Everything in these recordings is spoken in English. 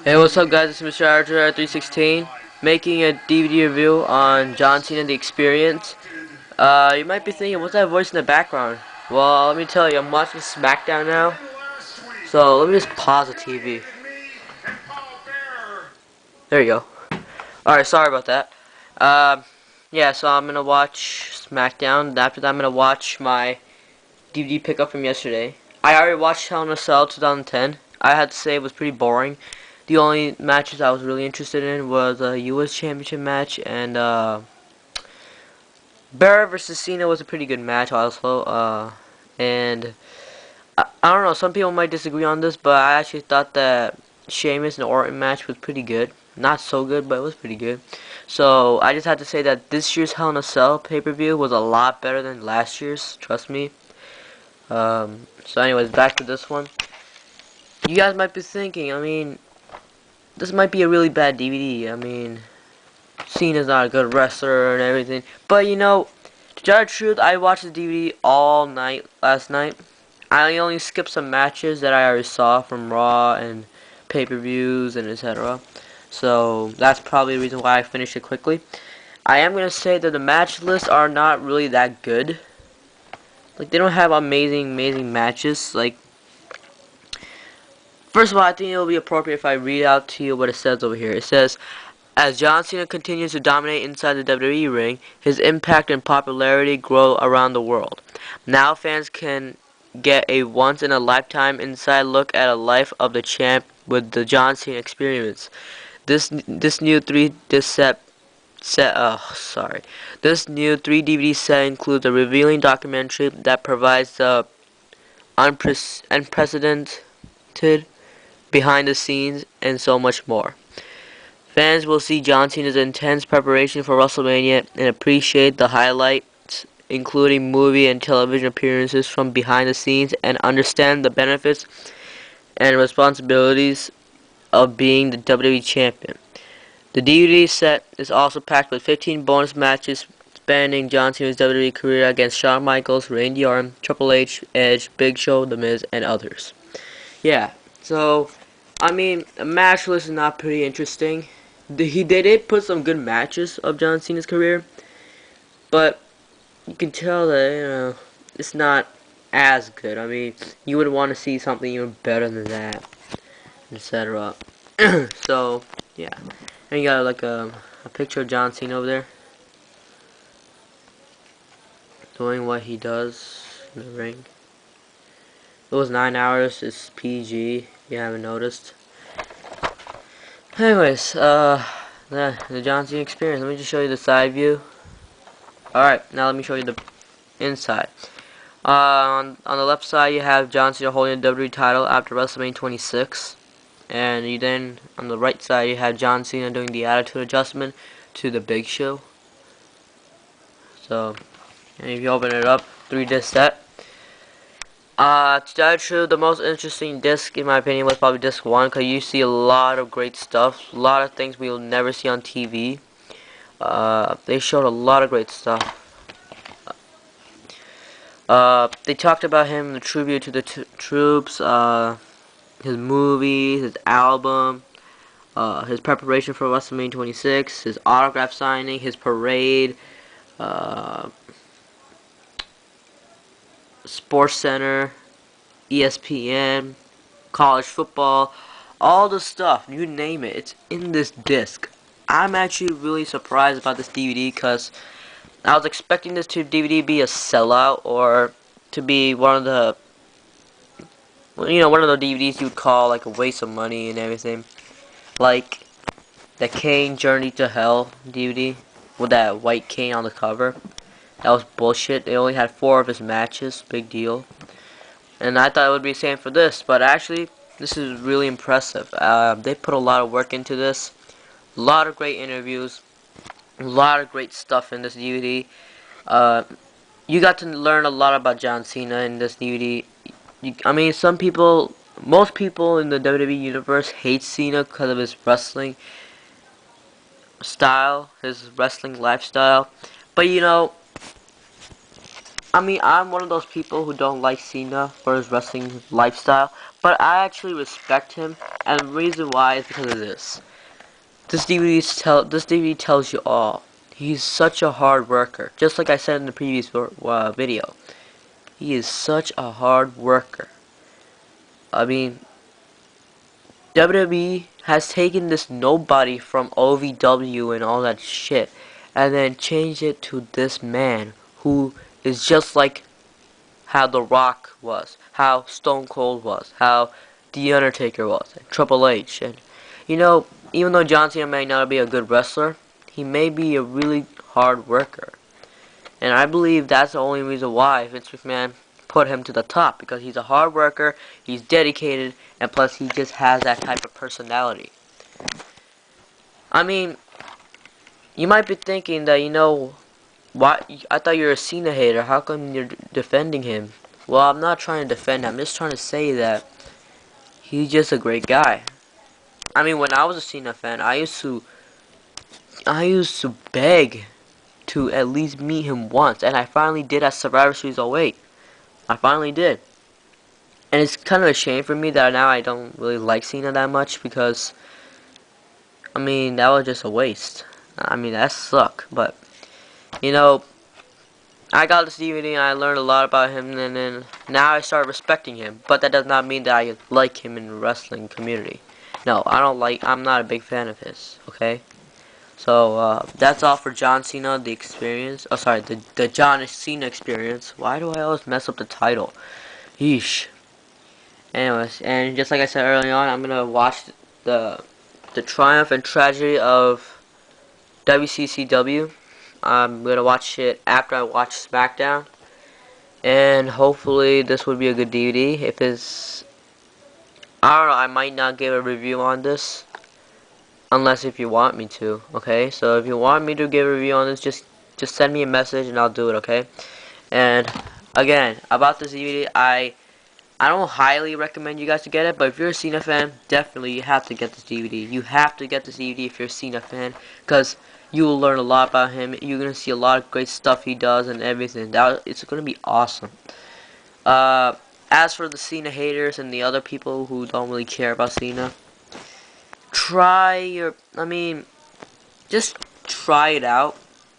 Hey, what's up, guys? It's Mr. Archer 316 making a DVD review on John Cena The Experience. You might be thinking, what's that voice in the background? Well, let me tell you, I'm watching SmackDown now. So let me just pause the TV. There you go. Alright, sorry about that. Yeah, so I'm gonna watch SmackDown. After that, I'm gonna watch my DVD pickup from yesterday. I already watched Hell in a Cell 2010. I had to say it was pretty boring. The only matches I was really interested in was a U.S. Championship match, and Bear versus Cena was a pretty good match also. And I don't know, some people might disagree on this, but I actually thought that Sheamus and Orton match was pretty good. Not so good, but it was pretty good. So I just had to say that this year's Hell in a Cell pay-per-view was a lot better than last year's, trust me. So anyways, back to this one. You guys might be thinking, I mean, this might be a really bad DVD. I mean, Cena's not a good wrestler and everything. But you know, to tell the truth, I watched the DVD all night last night. I only skipped some matches that I already saw from Raw and pay-per-views and etc. So that's probably the reason why I finished it quickly. I am gonna say that the match lists are not really that good. Like, they don't have amazing matches. Like, first of all, I think it will be appropriate if I read out to you what it says over here. It says, as John Cena continues to dominate inside the WWE ring, his impact and popularity grow around the world. Now fans can get a once-in-a-lifetime inside look at a life of the champ with the John Cena Experience. This new This new 3 DVD set includes a revealing documentary that provides the unprecedented behind the scenes and so much more. Fans will see John Cena's intense preparation for WrestleMania and appreciate the highlights, including movie and television appearances from behind the scenes, and understand the benefits and responsibilities of being the WWE Champion. The DVD set is also packed with 15 bonus matches spanning John Cena's WWE career against Shawn Michaels, Randy Orton, Triple H, Edge, Big Show, The Miz, and others. Yeah, so, I mean, the match list is not pretty interesting. They did put some good matches of John Cena's career, but you can tell that, you know, it's not as good. I mean, you would want to see something even better than that, etc. So, yeah. And you got like a picture of John Cena over there doing what he does in the ring. It was 9 hours. It's PG. If you haven't noticed. Anyways, the John Cena Experience. Let me just show you the side view. Alright, now let me show you the inside. On the left side, you have John Cena holding the WWE title after WrestleMania 26. And you then, on the right side, you have John Cena doing the attitude adjustment to the Big Show. So, and if you open it up, 3-disc set. To tell you the truth, the most interesting disc, in my opinion, was probably disc 1, because you see a lot of great stuff, a lot of things we'll never see on TV. They showed a lot of great stuff. They talked about him, the tribute to the troops, his movies, his album, his preparation for WrestleMania 26, his autograph signing, his parade, Sports Center, ESPN, college football, all the stuff, you name it, it's in this disc. I'm actually really surprised about this DVD because I was expecting this DVD be a sellout or to be one of the, you know, one of the DVDs you would call like a waste of money and everything. Like the Kane Journey to Hell DVD with that white Kane on the cover. That was bullshit. They only had 4 of his matches. Big deal. And I thought it would be the same for this, but actually, this is really impressive. They put a lot of work into this. A lot of great interviews. A lot of great stuff in this DVD. You got to learn a lot about John Cena in this DVD. I mean, most people in the WWE universe hate Cena because of his wrestling style, his wrestling lifestyle. But you know, I mean, I'm one of those people who don't like Cena for his wrestling lifestyle, but I actually respect him, and the reason why is because of this. This DVD tells you all. He's such a hard worker, just like I said in the previous video. He is such a hard worker. I mean, WWE has taken this nobody from OVW and all that shit, and then changed it to this man who is just like how The Rock was, how Stone Cold was, how The Undertaker was, and Triple H. And you know, even though John Cena may not be a good wrestler, he may be a really hard worker. And I believe that's the only reason why Vince McMahon put him to the top, because he's a hard worker, he's dedicated, and plus he just has that type of personality. I mean, you might be thinking that, why? I thought you were a Cena hater. How come you're defending him? Well, I'm not trying to defend him. I'm just trying to say that he's just a great guy. I mean, when I was a Cena fan, I used to beg to at least meet him once, and I finally did at Survivor Series '08. I finally did. And it's kind of a shame for me that now I don't really like Cena that much, because, I mean, that was just a waste. I mean, that sucked, but, you know, I got this DVD and I learned a lot about him, and then now I start respecting him. But that does not mean that I like him in the wrestling community. No, I'm not a big fan of his, okay? So, that's all for John Cena, the experience. Oh, sorry, the John Cena experience. Why do I always mess up the title? Yeesh. Anyways, and just like I said early on, I'm gonna watch the triumph and tragedy of WCCW. I'm gonna watch it after I watch SmackDown, and hopefully this would be a good DVD. If it's, I don't know, I might not give a review on this, unless if you want me to. Okay, so if you want me to give a review on this, just send me a message and I'll do it. Okay, and again about this DVD, I don't highly recommend you guys to get it, but if you're a Cena fan, definitely you have to get this DVD. You have to get this DVD if you're a Cena fan, because you will learn a lot about him. You're gonna see a lot of great stuff he does and everything. It's gonna be awesome. As for the Cena haters and the other people who don't really care about Cena, just try it out.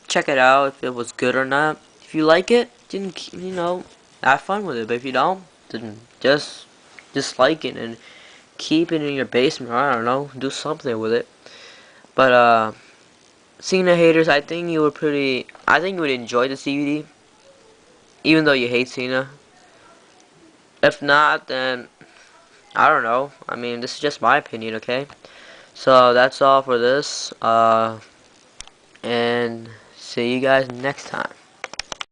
Check it out if it was good or not. If you like it, then have fun with it. But if you don't, then just dislike it and keep it in your basement. I don't know, do something with it. But Cena haters, I think you would enjoy the DVD, even though you hate Cena. If not, then I don't know. I mean, this is just my opinion, okay? So that's all for this. And see you guys next time.